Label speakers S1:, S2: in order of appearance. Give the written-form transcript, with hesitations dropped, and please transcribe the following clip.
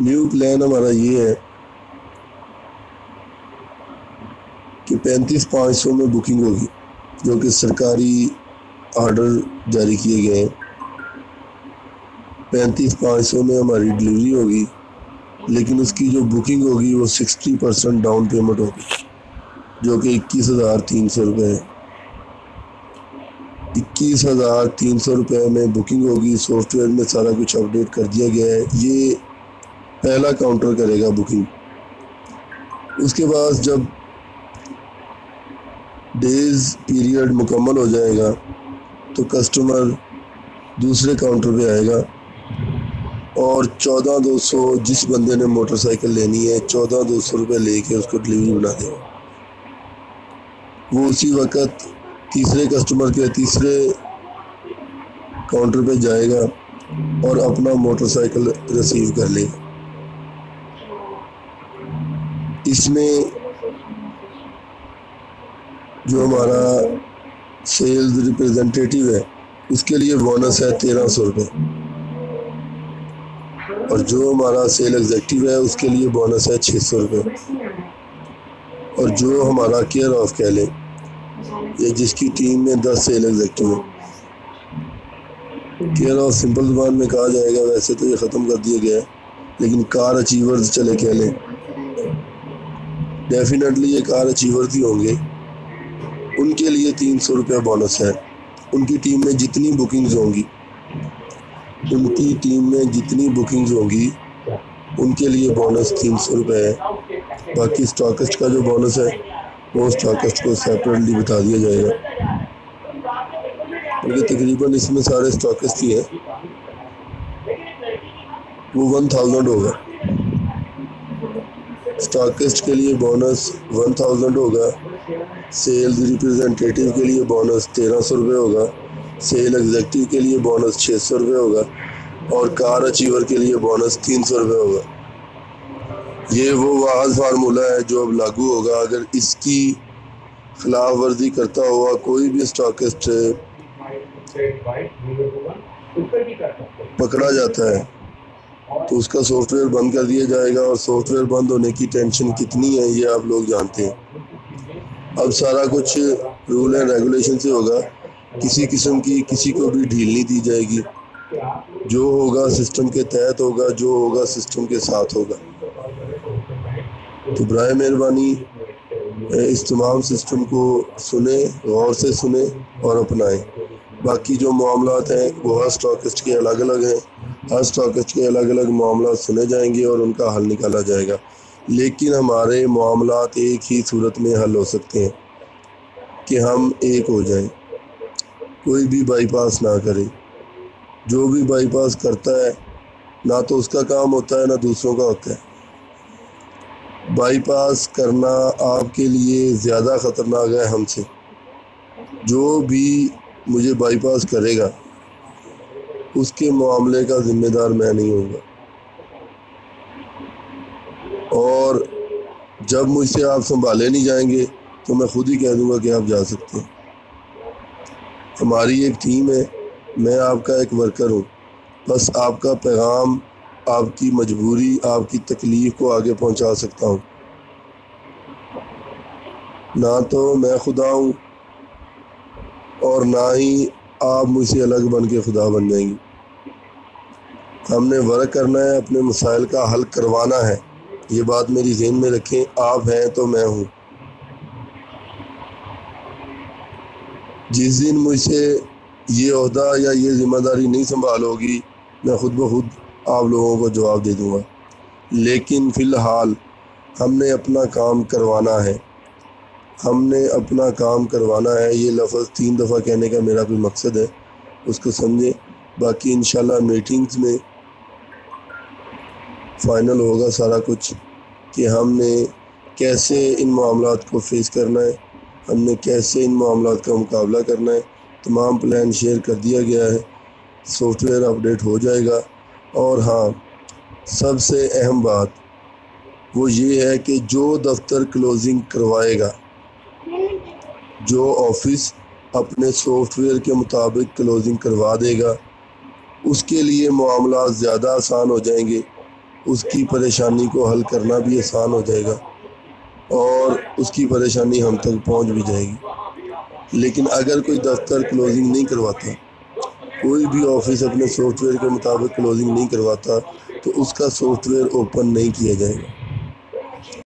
S1: New plan ہمارا یہ ہے کہ 35,500 میں بکنگ ہوگی، جو کہ سرکاری آرڈر جاری کیے گئے ہیں۔ 35,500 میں ہماری ڈلیوری ہوگی، لیکن اس کی جو بکنگ ہوگی وہ 60% ڈاؤن پیمنٹ ہوگی، جو کہ 21,300 روپے ہے۔ 21,300 روپے میں بکنگ ہوگی۔ سافٹ ویئر میں سارا کچھ اپڈیٹ کر دیا گیا ہے۔ یہ پہلا کاؤنٹر کرے گا بکنگ۔ اس کے بعد جب ڈیز پیریڈ مکمل ہو جائے گا تو کسٹمر دوسرے کاؤنٹر پہ آئے گا اور 14,200 جس بندے نے موٹر سائیکل لینی ہے 14,200 روپے لے کے اس کو ڈلیوری بنا دے گا۔ وہ اسی وقت تیسرے کسٹمر کے تیسرے کاؤنٹر پہ جائے گا اور اپنا موٹر سائیکل ریسیو کر لے گا۔ اس میں جو ہمارا سیلز ریپریزنٹیٹیو ہے اس کے لیے بونس ہے 1,300 روپے، اور جو ہمارا سیل ایگزیکٹو ہے اس کے لیے بونس ہے 600 روپے، اور جو ہمارا کیئر آف کہہ لیں یا جس کی ٹیم میں 10 سیل ایگزیکٹو ہیں۔ کیئر آف سمپل زبان میں کہا جائے گا، ویسے تو یہ ختم کر دیا گیا ہے، لیکن کار اچیورز چلے کہہ لیں، ڈیفینیٹلی یہ کار اچیورز ہی ہوں گے۔ ان کے لیے 300 روپے بونس ہے۔ ان کی ٹیم میں جتنی بکنگز ہوں گی ان کے لیے بونس 300 روپے ہے۔ باقی اسٹاکسٹ کا جو بونس ہے وہ اسٹاکسٹ کو سیپریٹلی بتا دیا جائے گا، کیونکہ تقریباً اس میں سارے اسٹاکسٹ ہی ہیں۔ وہ 1,000 ہوگا۔ اسٹاکسٹ کے لیے بونس 1,000 ہوگا، سیلز ریپریزنٹیٹیو کے لیے بونس 1,300 روپے ہوگا، سیل ایگزیکٹو کے لیے بونس 600 روپے ہوگا، اور کار اچیور کے لیے بونس 300 روپے ہوگا۔ یہ وہ واحد فارمولہ ہے جو اب لاگو ہوگا۔ اگر اس کی خلاف ورزی کرتا ہوا کوئی بھی اسٹاکسٹ پکڑا جاتا ہے تو اس کا سافٹ ویئر بند کر دیا جائے گا، اور سافٹ ویئر بند ہونے کی ٹینشن کتنی ہے یہ آپ لوگ جانتے ہیں۔ اب سارا کچھ رول اینڈ ریگولیشن سے ہوگا، کسی قسم کی کسی کو بھی ڈھیل نہیں دی جائے گی۔ جو ہوگا سسٹم کے تحت ہوگا، جو ہوگا سسٹم کے ساتھ ہوگا۔ تو برائے مہربانی اس تمام سسٹم کو سنیں، غور سے سنیں اور اپنائیں۔ باقی جو معاملات ہیں وہ ہر اسٹاکسٹ کے الگ الگ ہیں، ہر اسٹاکسٹ کے الگ الگ معاملات سنے جائیں گے اور ان کا حل نکالا جائے گا، لیکن ہمارے معاملات ایک ہی صورت میں حل ہو سکتے ہیں کہ ہم ایک ہو جائیں، کوئی بھی بائی پاس نہ کرے۔ جو بھی بائی پاس کرتا ہے نہ تو اس کا کام ہوتا ہے نہ دوسروں کا ہوتا ہے۔ بائی پاس کرنا آپ کے لیے زیادہ خطرناک ہے ہم سے۔ جو بھی مجھے بائی پاس کرے گا اس کے معاملے کا ذمہ دار میں نہیں ہوں گا، اور جب مجھ سے آپ سنبھالے نہیں جائیں گے تو میں خود ہی کہہ دوں گا کہ آپ جا سکتے ہیں۔ ہماری ایک ٹیم ہے، میں آپ کا ایک ورکر ہوں، بس آپ کا پیغام، آپ کی مجبوری، آپ کی تکلیف کو آگے پہنچا سکتا ہوں۔ نہ تو میں خدا ہوں اور نہ ہی آپ مجھ سے الگ بن کے خدا بن جائیں گے۔ ہم نے ورک کرنا ہے، اپنے مسائل کا حل کروانا ہے۔ یہ بات میری ذہن میں رکھیں، آپ ہیں تو میں ہوں۔ جس دن مجھ سے یہ عہدہ یا یہ ذمہ داری نہیں سنبھال ہوگی میں خود بخود آپ لوگوں کو جواب دے دوں گا، لیکن فی الحال ہم نے اپنا کام کروانا ہے۔ ہم نے اپنا کام کروانا ہے۔ یہ لفظ 3 دفعہ کہنے کا میرا کوئی مقصد ہے، اس کو سمجھیں۔ باقی انشاءاللہ میٹنگز میں فائنل ہوگا سارا کچھ کہ ہم نے کیسے ان معاملات کو فیس کرنا ہے، ہم نے کیسے ان معاملات کا مقابلہ کرنا ہے۔ تمام پلان شیئر کر دیا گیا ہے، سافٹ ویئر اپڈیٹ ہو جائے گا۔ اور ہاں، سب سے اہم بات وہ یہ ہے کہ جو دفتر کلوزنگ کروائے گا، جو آفس اپنے سافٹ ویئر کے مطابق کلوزنگ کروا دے گا، اس کے لیے معاملات زیادہ آسان ہو جائیں گے، اس کی پریشانی کو حل کرنا بھی آسان ہو جائے گا اور اس کی پریشانی ہم تک پہنچ بھی جائے گی۔ لیکن اگر کوئی دفتر کلوزنگ نہیں کرواتا، کوئی بھی آفس اپنے سافٹ ویئر کے مطابق کلوزنگ نہیں کرواتا، تو اس کا سافٹ ویئر اوپن نہیں کیا جائے گا۔